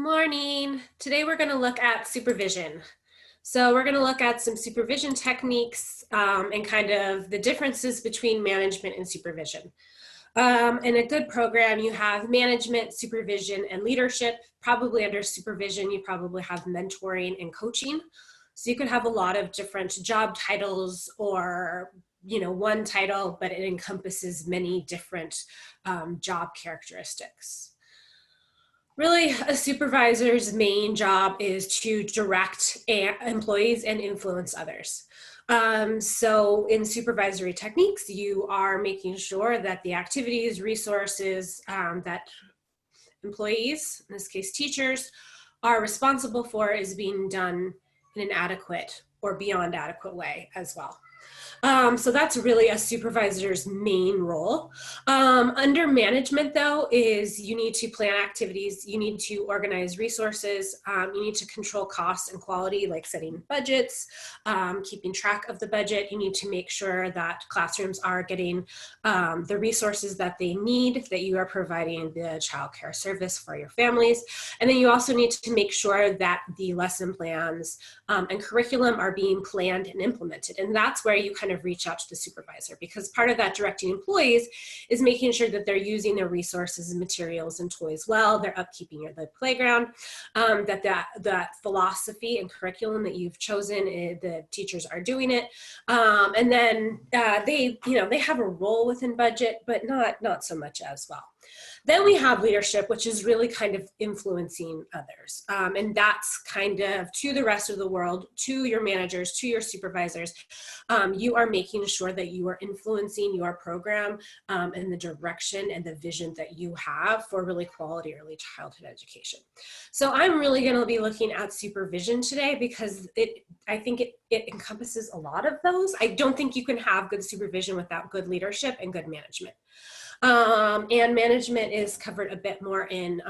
Morning. Today we're going to look at supervision. So we're going to look at some supervision techniques and kind of the differences between management and supervision. In a good program, you have management, supervision, and leadership. Probably under supervision, you probably have mentoring and coaching. So you could have a lot of different job titles or one title, but it encompasses many different job characteristics. Really, a supervisor's main job is to direct employees and influence others. So in supervisory techniques, you are making sure that the activities, resources that employees, in this case teachers, are responsible for is being done in an adequate or beyond adequate way as well. So that's really a supervisor's main role. Under management, though, is you need to plan activities, you need to organize resources, you need to control costs and quality, like setting budgets, keeping track of the budget. You need to make sure that classrooms are getting the resources that they need, that you are providing the child care service for your families. And then you also need to make sure that the lesson plans and curriculum are being planned and implemented. And that's where you kind of reach out to the supervisor, because part of that directing employees is making sure that they're using their resources and materials and toys well, they're upkeeping the playground, that philosophy and curriculum that you've chosen, the teachers are doing it. And then they have a role within budget, but not so much as well. Then we have leadership, which is really kind of influencing others. And that's kind of to the rest of the world, to your managers, to your supervisors. You are making sure that you are influencing your program in the direction and the vision that you have for really quality early childhood education. So I'm really going to be looking at supervision today because I think it encompasses a lot of those. I don't think you can have good supervision without good leadership and good management. And management is covered a bit more in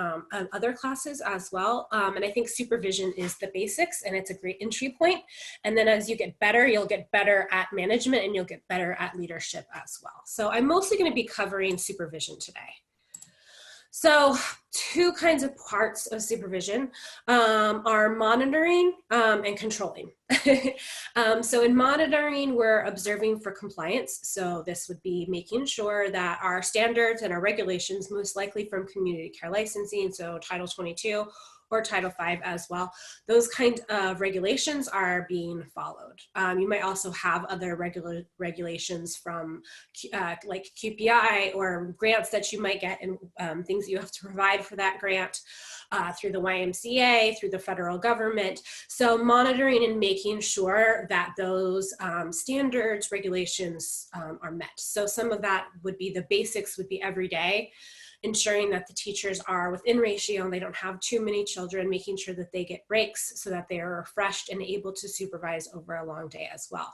other classes as well. And I think supervision is the basics, and it's a great entry point. And then as you get better, you'll get better at management and you'll get better at leadership as well. So I'm mostly going to be covering supervision today. So two kinds of parts of supervision are monitoring and controlling. So in monitoring, we're observing for compliance. So this would be making sure that our standards and our regulations, most likely from community care licensing, so Title 22 or Title V as well, those kind of regulations are being followed. You might also have other regulations from like QPI or grants that you might get, and things that you have to provide for that grant through the YMCA, through the federal government. So monitoring and making sure that those standards, regulations are met. So some of that would be the basics would be every day, ensuring that the teachers are within ratio and they don't have too many children, making sure that they get breaks so that they are refreshed and able to supervise over a long day as well.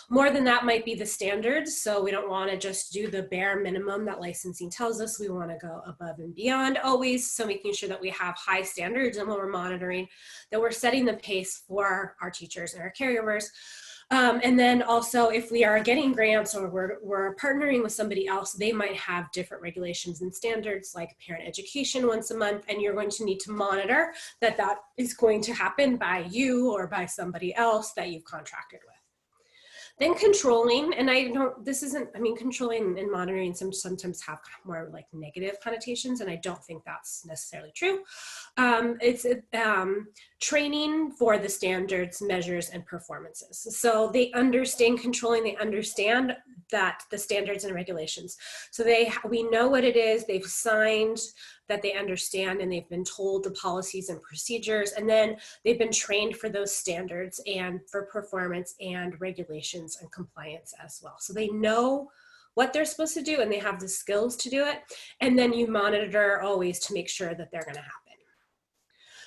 More than that might be the standards. So we don't want to just do the bare minimum that licensing tells us. We want to go above and beyond always. So making sure that we have high standards, and when we're monitoring, that we're setting the pace for our teachers and our caregivers. And then also, if we are getting grants or we're partnering with somebody else, they might have different regulations and standards, like parent education once a month, and you're going to need to monitor that that is going to happen by you or by somebody else that you've contracted with. Then controlling, and controlling and monitoring sometimes have more like negative connotations, and I don't think that's necessarily true. It's training for the standards, measures, and performances. So they understand controlling, they understand that the standards and regulations. So we know what it is, they've signed, that they understand, and they've been told the policies and procedures, and then they've been trained for those standards and for performance and regulations and compliance as well. So they know what they're supposed to do and they have the skills to do it. And then you monitor always to make sure that they're going to happen.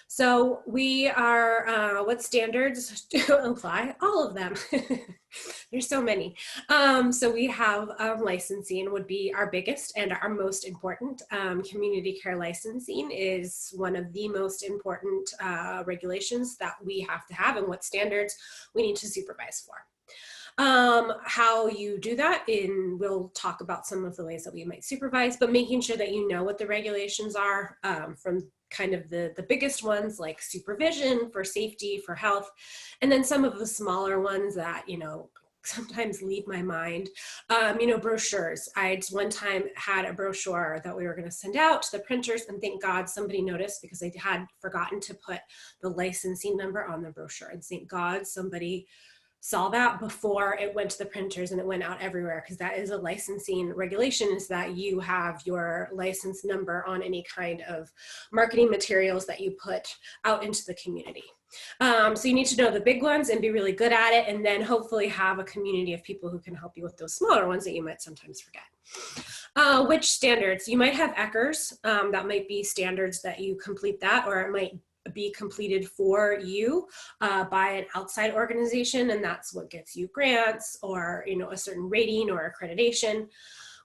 So we are, what standards do apply? All of them. There's so many. So we have licensing would be our biggest and our most important. Community care licensing is one of the most important regulations that we have to have, and what standards we need to supervise for. How you do that, and we'll talk about some of the ways that we might supervise, but making sure that you know what the regulations are, from kind of the biggest ones like supervision for safety, for health, and then some of the smaller ones that, you know, sometimes leave my mind. You know, brochures. I one time had a brochure that we were going to send out to the printers, and thank God somebody noticed, because I had forgotten to put the licensing number on the brochure, and thank God somebody saw that before it went to the printers and it went out everywhere, because that is a licensing regulation, is that you have your license number on any kind of marketing materials that you put out into the community. So you need to know the big ones and be really good at it, and then hopefully have a community of people who can help you with those smaller ones that you might sometimes forget. Which standards? You might have ECHRs. That might be standards that you complete that, or it might be completed for you by an outside organization, and that's what gets you grants or, you know, a certain rating or accreditation.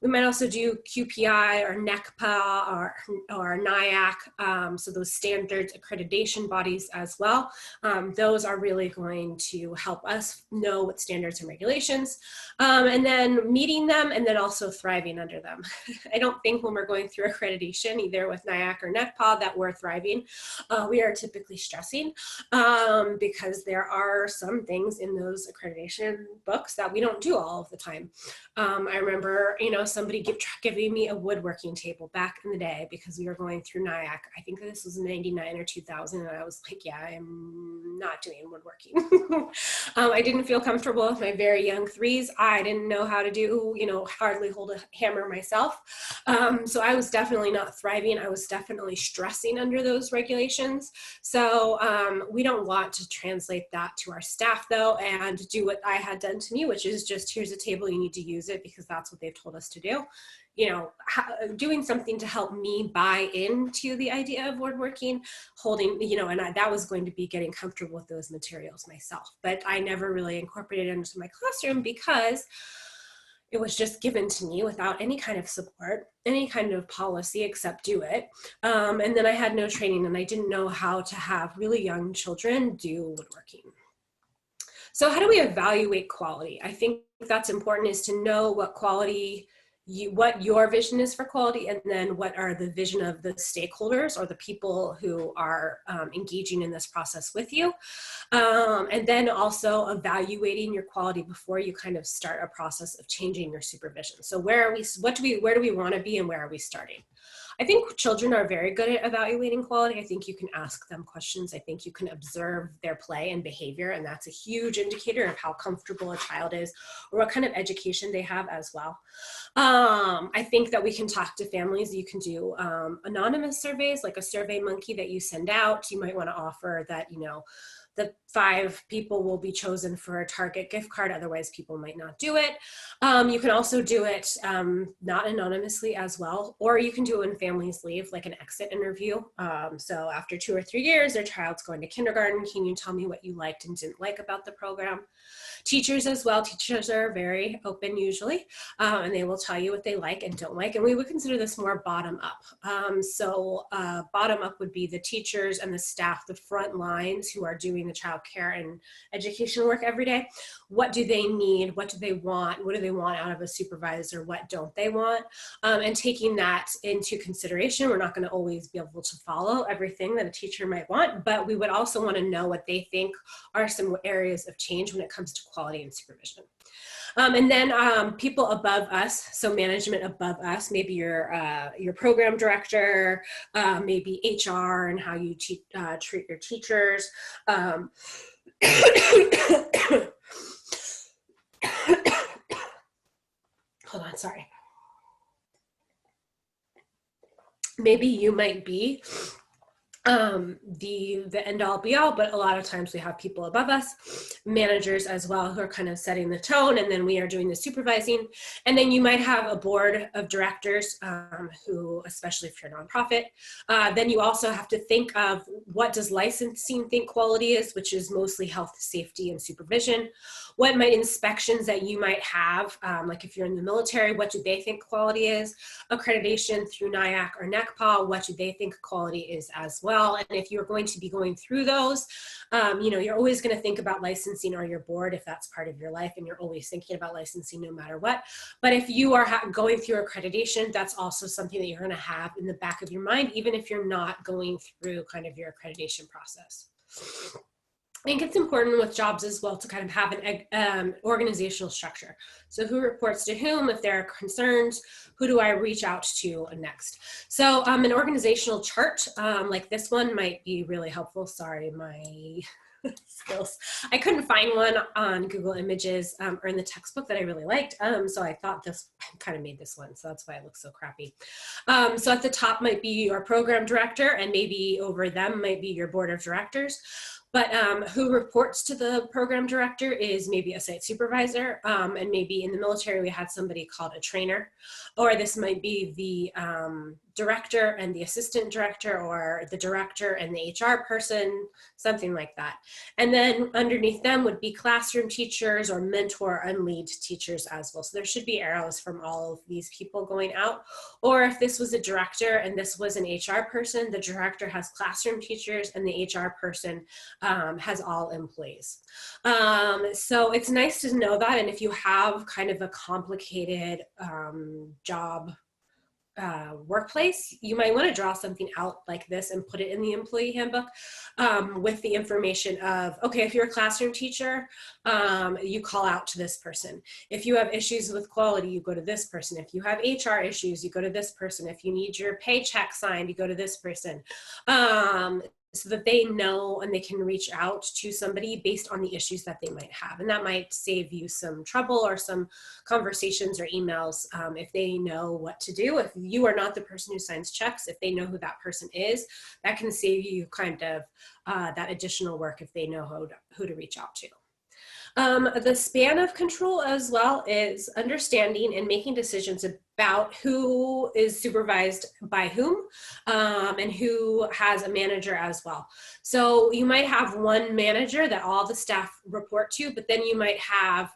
We might also do QPI or NECPA or NIAC, so those standards accreditation bodies as well. Those are really going to help us know what standards and regulations, and then meeting them, and then also thriving under them. I don't think when we're going through accreditation, either with NIAC or NECPA, that we're thriving. We are typically stressing, because there are some things in those accreditation books that we don't do all of the time. I remember, you know, somebody giving me a woodworking table back in the day because we were going through NIAC. I think this was 99 or 2000, and I was like, yeah, I'm not doing woodworking. I didn't feel comfortable with my very young threes. I didn't know how to do, you know, hardly hold a hammer myself. So I was definitely not thriving. I was definitely stressing under those regulations. So we don't want to translate that to our staff though, and do what I had done to me, which is just, here's a table, you need to use it because that's what they've told us to do. You know, doing something to help me buy into the idea of woodworking, holding, you know, and that was going to be getting comfortable with those materials myself. But I never really incorporated it into my classroom because it was just given to me without any kind of support, any kind of policy except do it. And then I had no training, and I didn't know how to have really young children do woodworking. So how do we evaluate quality? I think that's important, is to know what quality, what your vision is for quality, and then what are the vision of the stakeholders or the people who are engaging in this process with you. And then also evaluating your quality before you kind of start a process of changing your supervision. So where do we want to be, and where are we starting? I think children are very good at evaluating quality. I think you can ask them questions. I think you can observe their play and behavior, and that's a huge indicator of how comfortable a child is or what kind of education they have as well. I think that we can talk to families. You can do anonymous surveys, like a Survey Monkey that you send out. You might want to offer that, you know, the 5 people will be chosen for a Target gift card, otherwise people might not do it. You can also do it not anonymously as well, or you can do it when families leave, like an exit interview. So after 2 or 3 years, their child's going to kindergarten. Can you tell me what you liked and didn't like about the program? Teachers as well. Teachers are very open usually, and they will tell you what they like and don't like. And we would consider this more bottom up. Bottom up would be the teachers and the staff, the front lines who are doing the child care and education work every day. What do they need? What do they want? What do they want out of a supervisor? What don't they want? And taking that into consideration. We're not going to always be able to follow everything that a teacher might want, but we would also want to know what they think are some areas of change when it comes to quality and supervision. And then people above us, so management above us, maybe your program director, maybe HR and how you treat your teachers. Hold on, sorry. Maybe you might be the end all be all, but a lot of times we have people above us, managers as well, who are kind of setting the tone, and then we are doing the supervising. And then you might have a board of directors who, especially if you're a nonprofit, then you also have to think of what does licensing think quality is, which is mostly health, safety, and supervision. What might inspections that you might have, like if you're in the military, what do they think quality is? Accreditation through NIAC or NECPA, what do they think quality is as well? well. And if you're going to be going through those, you know, you're always going to think about licensing or your board if that's part of your life, and you're always thinking about licensing no matter what. But if you are going through accreditation, that's also something that you're going to have in the back of your mind, even if you're not going through kind of your accreditation process. I think it's important with jobs as well to kind of have an organizational structure. So who reports to whom, if there are concerns, who do I reach out to next? So an organizational chart like this one might be really helpful. Sorry, my skills. I couldn't find one on Google Images or in the textbook that I really liked. So I thought I kind of made this one. So that's why it looks so crappy. So at the top might be your program director, and maybe over them might be your board of directors. But who reports to the program director is maybe a site supervisor, and maybe in the military we had somebody called a trainer, or this might be the director and the assistant director, or the director and the HR person, something like that. And then underneath them would be classroom teachers or mentor and lead teachers as well. So there should be arrows from all of these people going out. Or if this was a director and this was an HR person, the director has classroom teachers and the HR person has all employees. So it's nice to know that. And if you have kind of a complicated job workplace, you might want to draw something out like this and put it in the employee handbook with the information of, okay, if you're a classroom teacher, you call out to this person. If you have issues with quality, you go to this person. If you have HR issues, you go to this person. If you need your paycheck signed, you go to this person. So that they know and they can reach out to somebody based on the issues that they might have. And that might save you some trouble or some conversations or emails if they know what to do. If you are not the person who signs checks, if they know who that person is, that can save you kind of that additional work if they know who to reach out to. The span of control as well is understanding and making decisions about who is supervised by whom and who has a manager as well. So you might have one manager that all the staff report to, but then you might have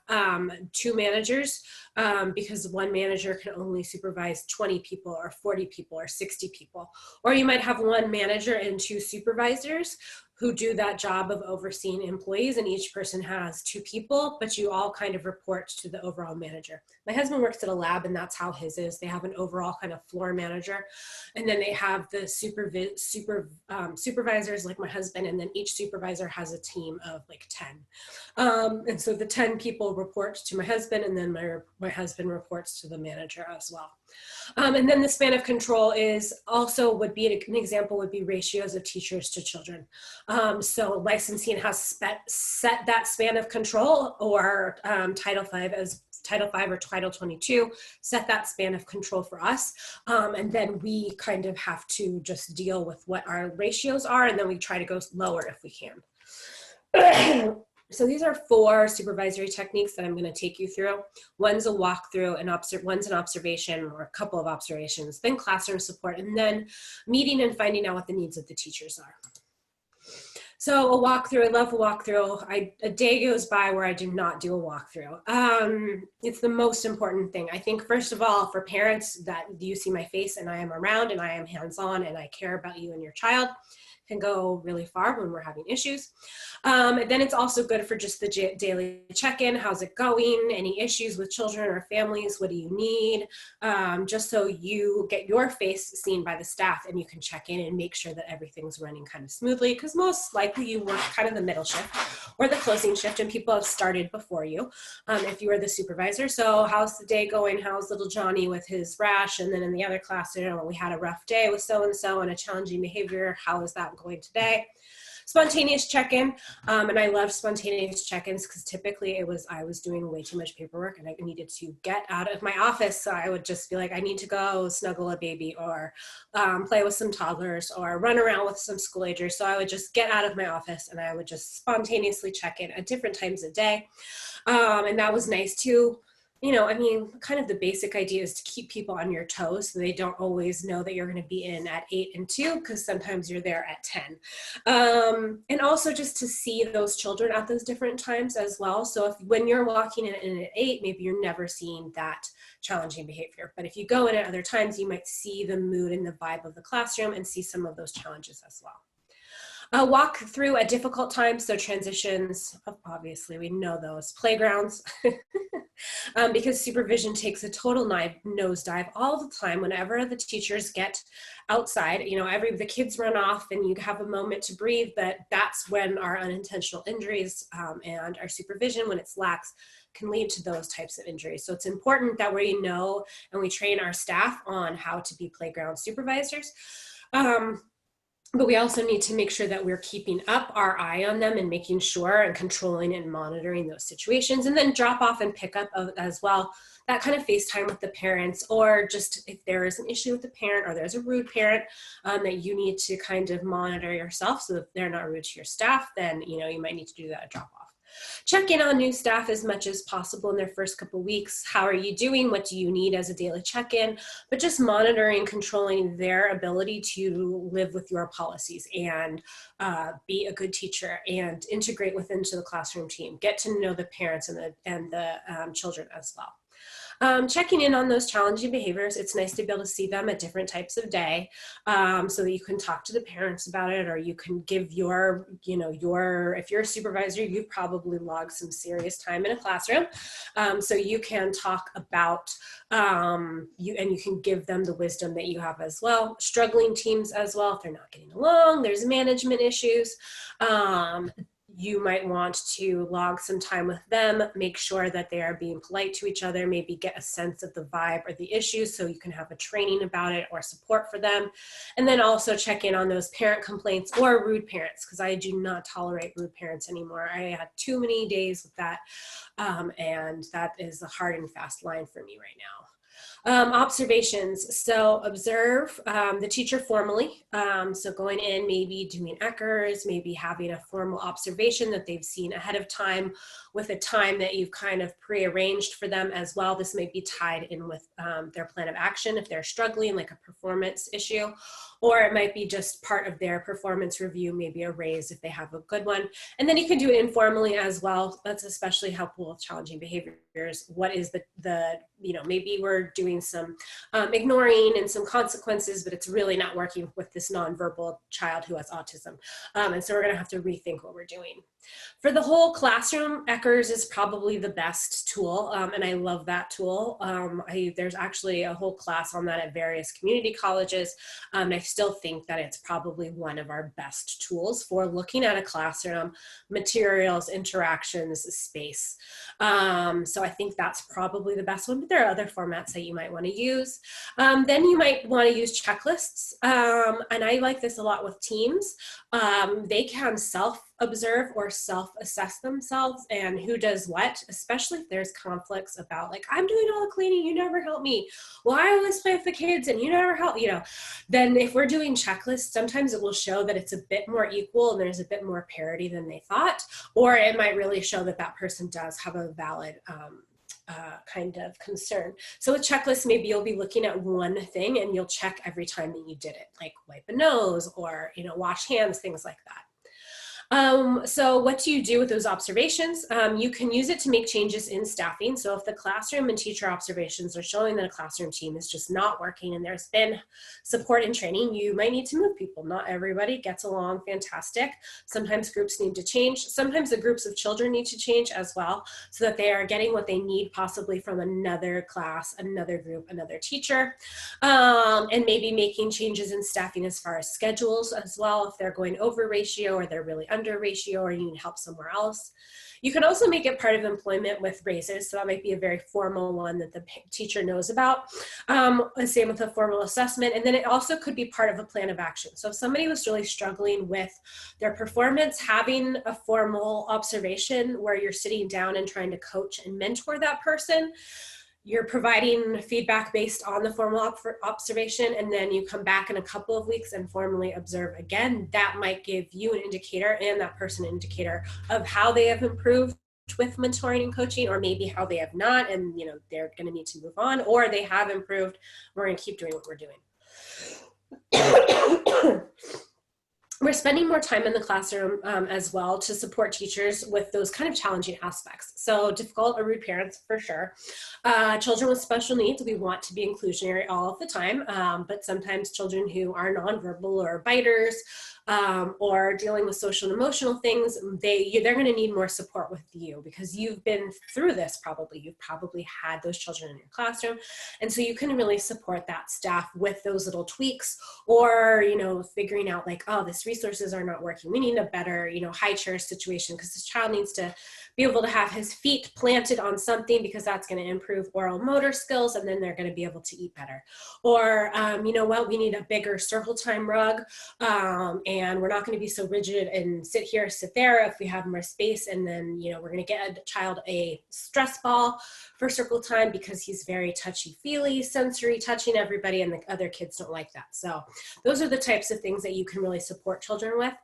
two managers because one manager can only supervise 20 people or 40 people or 60 people. Or you might have one manager and two supervisors who do that job of overseeing employees, and each person has two people, but you all kind of report to the overall manager. My husband works at a lab, and that's how his is. They have an overall kind of floor manager, and then they have the supervisors like my husband, and then each supervisor has a team of like 10. And so the 10 people report to my husband, and then my husband reports to the manager as well. And then the span of control is also would be an example would be ratios of teachers to children. So licensing has set that span of control, or Title V or Title 22 set that span of control for us. And then we kind of have to just deal with what our ratios are, and then we try to go lower if we can. So these are 4 supervisory techniques that I'm going to take you through. One's a walkthrough, one's an observation or a couple of observations, then classroom support, and then meeting and finding out what the needs of the teachers are. So a walkthrough, I love a walkthrough. A day goes by where I do not do a walkthrough. It's the most important thing. I think, first of all, for parents, that you see my face and I am around and I am hands-on and I care about you and your child, can go really far when we're having issues. Then it's also good for just the daily check-in. How's it going? Any issues with children or families? What do you need? Just so you get your face seen by the staff and you can check in and make sure that everything's running kind of smoothly, because most likely you work kind of the middle shift or the closing shift and people have started before you if you are the supervisor. So how's the day going? How's little Johnny with his rash? And then in the other class, you know, we had a rough day with so-and-so and a challenging behavior. How is that going today? Spontaneous check-in, and I love spontaneous check-ins because typically I was doing way too much paperwork and I needed to get out of my office, so I would just be like, I need to go snuggle a baby or play with some toddlers or run around with some school agers. So I would just get out of my office and I would just spontaneously check in at different times of day, and that was nice too. you know, I mean, kind of the basic idea is to keep people on your toes so they don't always know that you're going to be in at 8 and 2, because sometimes you're there at 10. And also just to see those children at those different times as well. So if when you're walking in at 8, maybe you're never seeing that challenging behavior. But if you go in at other times, you might see the mood and the vibe of the classroom and see some of those challenges as well. Walk through a difficult time, so transitions, obviously we know those, playgrounds, because supervision takes a total nosedive all the time whenever the teachers get outside. You know, the kids run off and you have a moment to breathe, but that's when our unintentional injuries and our supervision, when it's lax, can lead to those types of injuries. So it's important that we know and we train our staff on how to be playground supervisors. But we also need to make sure that we're keeping up our eye on them and making sure and controlling and monitoring those situations, and then drop off and pick up as well. That kind of FaceTime with the parents, or just if there is an issue with the parent or there's a rude parent that you need to kind of monitor yourself so that they're not rude to your staff, then, you know, you might need to do that drop off. Check in on new staff as much as possible in their first couple weeks. How are you doing? What do you need as a daily check-in? But just monitoring, controlling their ability to live with your policies and be a good teacher and integrate into the classroom team. Get to know the parents and the children as well. Checking in on those challenging behaviors. It's nice to be able to see them at different types of day so that you can talk to the parents about it, or you can give if you're a supervisor, you've probably logged some serious time in a classroom. So you can talk about, you can give them the wisdom that you have as well. Struggling teams as well, if they're not getting along, there's management issues. You might want to log some time with them, make sure that they are being polite to each other, maybe get a sense of the vibe or the issues so you can have a training about it or support for them. And then also check in on those parent complaints or rude parents, because I do not tolerate rude parents anymore. I had too many days with that, and that is a hard and fast line for me right now. Observations. So observe the teacher formally. So going in, maybe doing Eckers, maybe having a formal observation that they've seen ahead of time with a time that you've kind of prearranged for them as well. This may be tied in with their plan of action if they're struggling, like a performance issue, or it might be just part of their performance review, maybe a raise if they have a good one. And then you can do it informally as well. That's especially helpful with challenging behaviors. What is maybe we're doing some ignoring and some consequences, but it's really not working with this nonverbal child who has autism. And so we're gonna have to rethink what we're doing. For the whole classroom, Eckers is probably the best tool, and I love that tool. There's actually a whole class on that at various community colleges, and I still think that it's probably one of our best tools for looking at a classroom, materials, interactions, space. So I think that's probably the best one, but there are other formats that you might want to use. Then you might want to use checklists, and I like this a lot with teams. They can self-observe or self-assess themselves and who does what, especially if there's conflicts about, like, I'm doing all the cleaning, you never help me. Well, I always play with the kids and you never help, Then if we're doing checklists, sometimes it will show that it's a bit more equal and there's a bit more parity than they thought, or it might really show that that person does have a valid kind of concern. So with checklists, maybe you'll be looking at one thing and you'll check every time that you did it, like wipe a nose or, wash hands, things like that. So what do you do with those observations? You can use it to make changes in staffing. So if the classroom and teacher observations are showing that a classroom team is just not working and there's been support and training, you might need to move people. Not everybody gets along fantastic. Sometimes groups need to change. Sometimes the groups of children need to change as well, so that they are getting what they need possibly from another class, another group, another teacher, and maybe making changes in staffing as far as schedules as well, if they're going over ratio or they're really under ratio or you need help somewhere else. You can also make it part of employment with raises. So that might be a very formal one that the teacher knows about. Same with a formal assessment. And then it also could be part of a plan of action. So if somebody was really struggling with their performance, having a formal observation where you're sitting down and trying to coach and mentor that person, you're providing feedback based on the formal observation, and then you come back in a couple of weeks and formally observe again. That might give you an indicator and that person an indicator of how they have improved with mentoring and coaching, or maybe how they have not, and they're going to need to move on, or they have improved. We're going to keep doing what we're doing. We're spending more time in the classroom as well to support teachers with those kind of challenging aspects. So difficult or rude parents, for sure. Children with special needs, we want to be inclusionary all of the time, but sometimes children who are nonverbal or biters, or dealing with social and emotional things, they're going to need more support with you, because you've been through this probably. You've probably had those children in your classroom. And so you can really support that staff with those little tweaks, or, figuring out like, oh, these resources are not working. We need a better, high chair situation, because this child needs to be able to have his feet planted on something, because that's going to improve oral motor skills, and then they're going to be able to eat better. Or, we need a bigger circle time rug, and we're not going to be so rigid and sit here, sit there if we have more space. And then, we're going to get a child a stress ball for circle time, because he's very touchy-feely, sensory, touching everybody, and the other kids don't like that. So those are the types of things that you can really support children with.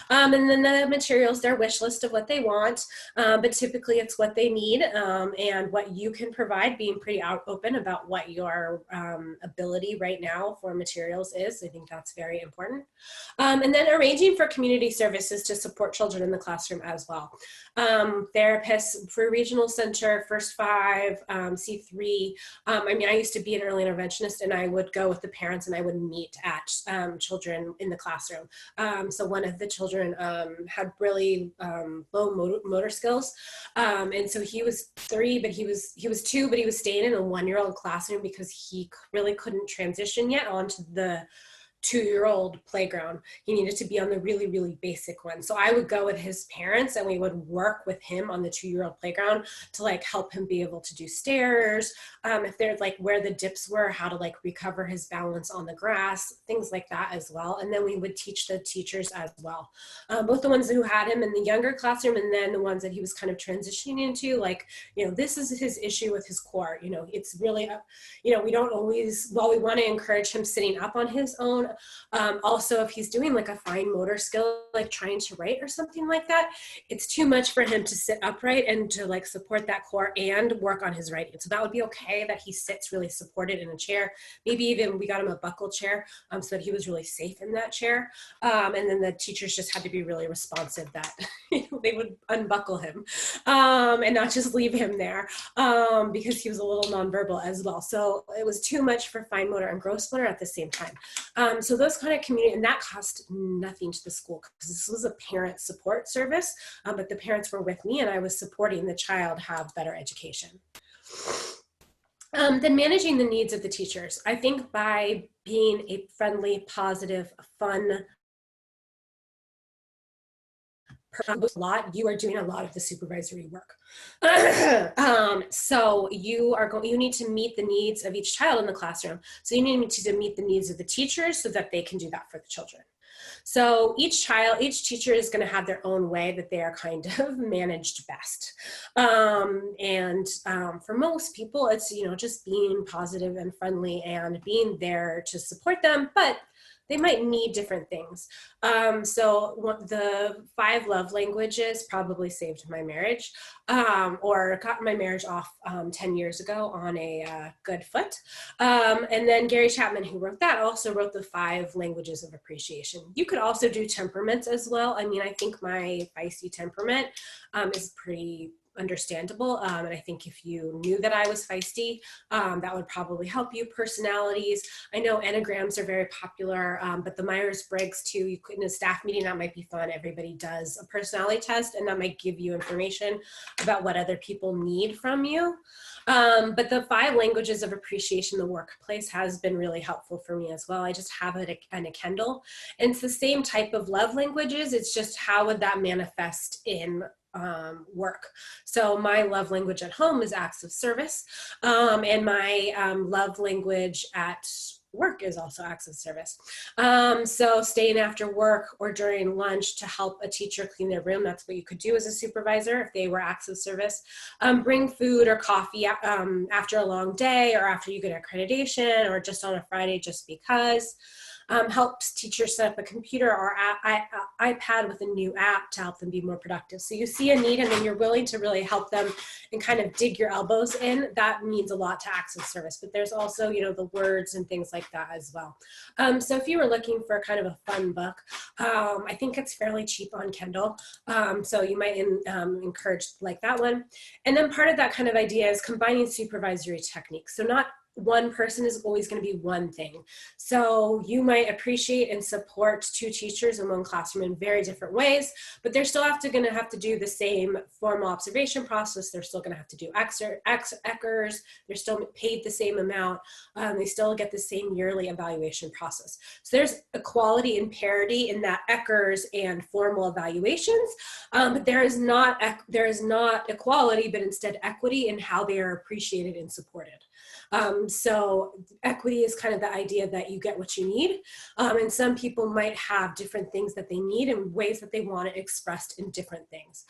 And then the materials, their wish list of what they want, but typically it's what they need, and what you can provide, being pretty open about what your ability right now for materials is. I think that's very important. And then arranging for community services to support children in the classroom as well. Therapists for regional center, First Five, C3. I used to be an early interventionist, and I would go with the parents and I would meet at children in the classroom. So one of the children had really low motor skills. And so he was 3, but he was 2, but he was staying in a 1-year-old classroom because he really couldn't transition yet onto the 2-year-old playground. He needed to be on the really, really basic one. So I would go with his parents and we would work with him on the 2-year-old playground to like help him be able to do stairs. If there's like where the dips were, how to like recover his balance on the grass, things like that as well. And then we would teach the teachers as well. Both the ones who had him in the younger classroom, and then the ones that he was kind of transitioning into, like, this is his issue with his core. It's really, we don't always, while we want to encourage him sitting up on his own, also if he's doing like a fine motor skill, like trying to write or something like that, it's too much for him to sit upright and to like support that core and work on his writing. So that would be okay that he sits really supported in a chair. Maybe even we got him a buckle chair, so that he was really safe in that chair. And then the teachers just had to be really responsive that they would unbuckle him, and not just leave him there, because he was a little nonverbal as well. So it was too much for fine motor and gross motor at the same time. So those kind of community, and that cost nothing to the school, because this was a parent support service, but the parents were with me and I was supporting the child have better education. Then managing the needs of the teachers. I think by being a friendly, positive, fun you are doing a lot of the supervisory work. So you need to meet the needs of each child in the classroom. So you need to meet the needs of the teachers so that they can do that for the children. So each teacher is going to have their own way that they are kind of managed best. For most people, it's, just being positive and friendly and being there to support them, but they might need different things. So the 5 love languages probably saved my marriage, or got my marriage off 10 years ago on a good foot. And then Gary Chapman, who wrote that, also wrote the 5 languages of appreciation. You could also do temperaments as well. I think my feisty temperament is pretty understandable. And I think if you knew that I was feisty, that would probably help you. Personalities. I know enneagrams are very popular, but the Myers-Briggs too, you could, in a staff meeting, that might be fun. Everybody does a personality test and that might give you information about what other people need from you. But the 5 languages of appreciation in the workplace has been really helpful for me as well. I just have it on a Kindle, and it's the same type of love languages. It's just how would that manifest in work. So my love language at home is acts of service, and my love language at work is also acts of service. So staying after work or during lunch to help a teacher clean their room, that's what you could do as a supervisor if they were acts of service. Bring food or coffee after a long day, or after you get accreditation, or just on a Friday just because. helps teachers set up a computer or iPad with a new app to help them be more productive. So you see a need and then you're willing to really help them and kind of dig your elbows in. That means a lot to access service, but there's also, you know, the words and things like that as well. So if you were looking for kind of a fun book, I think it's fairly cheap on Kindle. So you might encourage like that one. And then part of that kind of idea is combining supervisory techniques. So not one person is always going to be one thing. So you might appreciate and support two teachers in one classroom in very different ways, but they're still going to have to do the same formal observation process. They're still going to have to do ECHRs. They're still paid the same amount. They still get the same yearly evaluation process. So there's equality and parity in that ECHRs and formal evaluations, but there is not equality, but instead equity in how they are appreciated and supported. So equity is kind of the idea that you get what you need. And some people might have different things that they need and ways that they want it expressed in different things.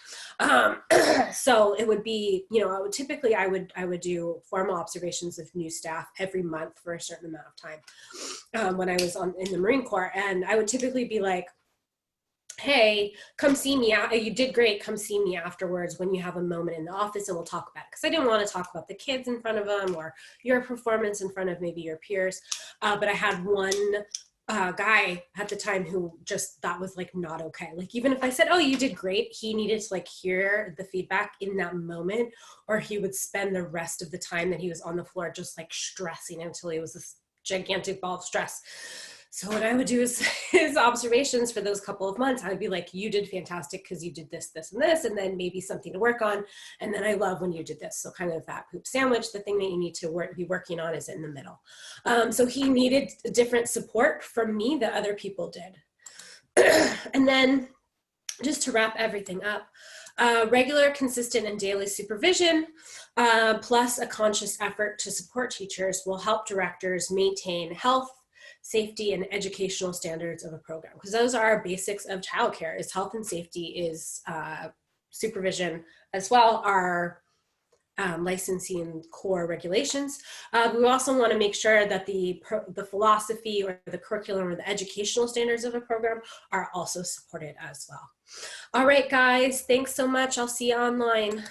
So it would be, you know, I would do formal observations of new staff every month for a certain amount of time when I was in the Marine Corps. And I would typically be like, hey, come see me. You did great. Come see me afterwards when you have a moment in the office and we'll talk about it. Because I didn't want to talk about the kids in front of them or your performance in front of maybe your peers. But I had one guy at the time who just, that was like not okay. Like even if I said, oh, you did great, he needed to like hear the feedback in that moment, or he would spend the rest of the time that he was on the floor just like stressing until he was this gigantic ball of stress. So what I would do is his observations for those couple of months, I would be like, you did fantastic because you did this, this, and this, and then maybe something to work on. And then I love when you did this. So kind of that poop sandwich, the thing that you need to be working on is in the middle. So he needed different support from me that other people did. And then just to wrap everything up, regular, consistent, and daily supervision, plus a conscious effort to support teachers will help directors maintain health, safety, and educational standards of a program, because those are our basics of childcare. Is health and safety, is supervision, as well our licensing core regulations. We also want to make sure that the philosophy or the curriculum or the educational standards of a program are also supported as well. All right, guys, thanks so much. I'll see you online.